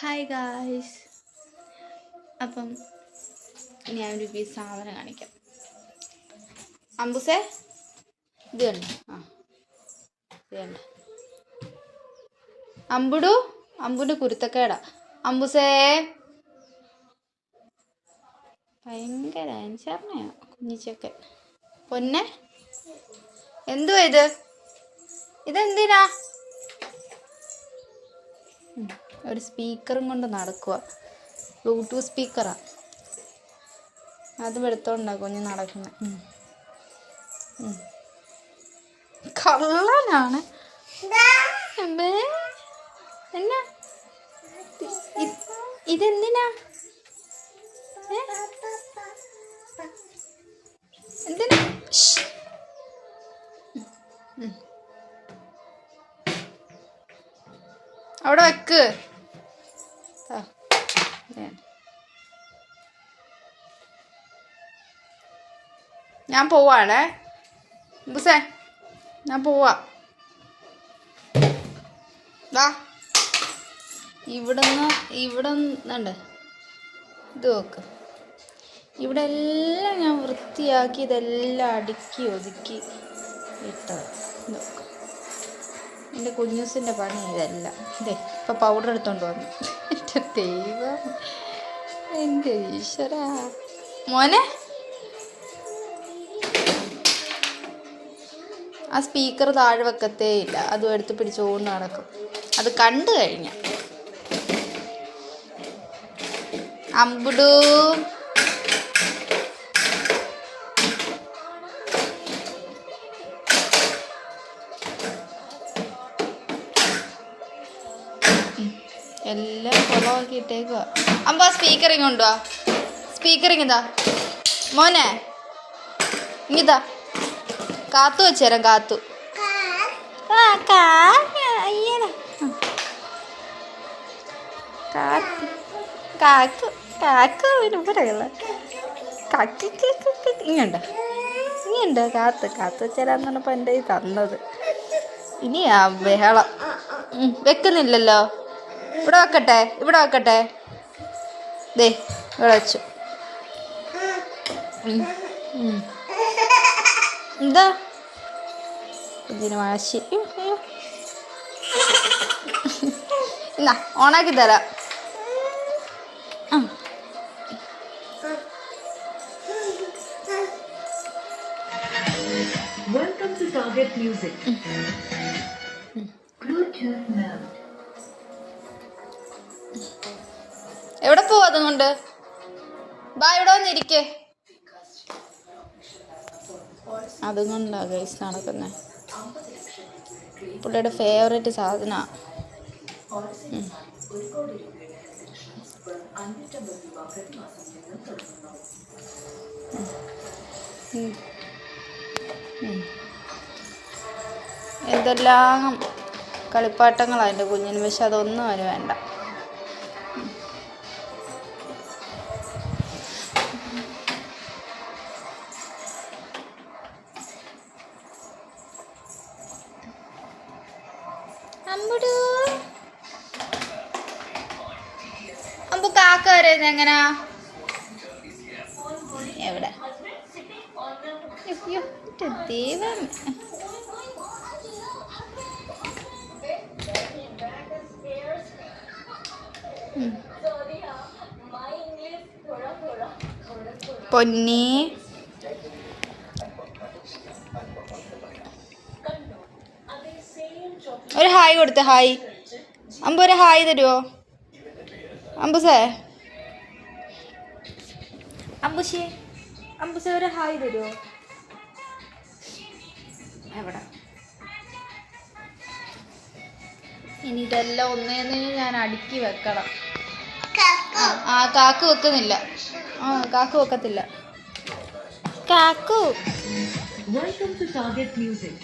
Hi guys. അപ്പം ഞാനൊരു piece സാധനം കാണിക്കാം. അമ്പുസേ ഇത് കണ്ട, ഇത് കണ്ട അമ്പുൻ്റെ കുരുത്തക്കേടാ. അമ്പുസേ ഭയങ്കര അനുസരണയാ കുഞ്ഞിച്ചൊക്കെ. പൊന്നെ എന്തുവാ ഇതെന്തിനാ? ഒരു സ്പീക്കറും കൊണ്ട് നടക്കുക. ബ്ലൂടൂത്ത് സ്പീക്കറാ. അതും എടുത്തോണ്ടാ കുഞ്ഞ് നടക്കുന്നത്. കള്ളനാണ്. എന്നാ ഇതെന്തിനാ? എന്തിനാ? അവിടെ വെക്ക്. ഞാൻ പോവാണേ ബുസേ, ഞാൻ പോവാ. വാ. ഇവിടെ ഉണ്ട്. ഇത് നോക്ക്. ഇവിടെ എല്ലാം ഞാൻ വൃത്തിയാക്കി ഇതെല്ലാം അടുക്കി ഒതുക്കി ഇട്ടത്. നോക്ക്, എൻ്റെ കുഞ്ഞൂസിൻ്റെ പണി ഇതെല്ലാം. ഇതേ ഇപ്പം പൗഡർ എടുത്തോണ്ട് വന്നു. എൻ്റെ ദൈവം, എൻ്റെ ഈശ്വര. മോനെ ആ സ്പീക്കർ താഴെ വെക്കത്തേ ഇല്ല. അതും എടുത്ത് പിടിച്ചുകൊണ്ട് നടക്കും. അത് കണ്ടു കഴിഞ്ഞ അമ്പുടു എല്ലാം കുളമാക്കി ഇട്ടേക്കുക. അമ്പ സ്പീക്കറിങ് കൊണ്ടുവാ. സ്പീക്കറിങ് ഇതാ മോനെ, ഇങ്ങിതാ. കാത്തു വെച്ചേരാം. കാത്തു ഇങ്ങുണ്ട്. കാത്തു വെച്ചേരാന്ന് പറഞ്ഞപ്പോൾ എൻ്റെ ഈ തന്നത്. ഇനിയാ ബഹളം. വെക്കുന്നില്ലല്ലോ. ഇവിടെ വെക്കട്ടെ. ദേ ഇവിടെ വെച്ചു. എന്താ കുഞ്ഞിന് വാശി? എന്നാ ഓണാക്കി തരാം. Welcome to Target Music. Bluetooth mode. എവിടെ പോവാ അതുകൊണ്ട്? ബാ, ഇവിടെ വന്നിരിക്കേ. അതും കൊണ്ടാ ഗൈസ് നടക്കുന്നത്. പുള്ളിയുടെ ഫേവറേറ്റ് സാധനമാണ്. എന്തെല്ലാം കളിപ്പാട്ടങ്ങളാണ് എൻ്റെ കുഞ്ഞിന്. പക്ഷെ അതൊന്നും അവന് വേണ്ട. അമ്പു കാക്ക വരുന്നത് എങ്ങനാ? എവിടെ? ദൈവം. പൊന്നി ഒരു ഹായ് കൊടുത്തേ. ഹായ് അമ്പു, ഒരു ഹായ് തരുമോ? അമ്പുസേ ഒരു ഹായ് തരുമോ? എവിടെ? ഇനി ഇതെല്ലാം ഒന്നേന്ന് ഞാൻ അടുക്കി വെക്കണം. കാക്കു വെക്കുന്നില്ല. കാക്കു വെക്കത്തില്ല. കാക്കു. Welcome to Target Music.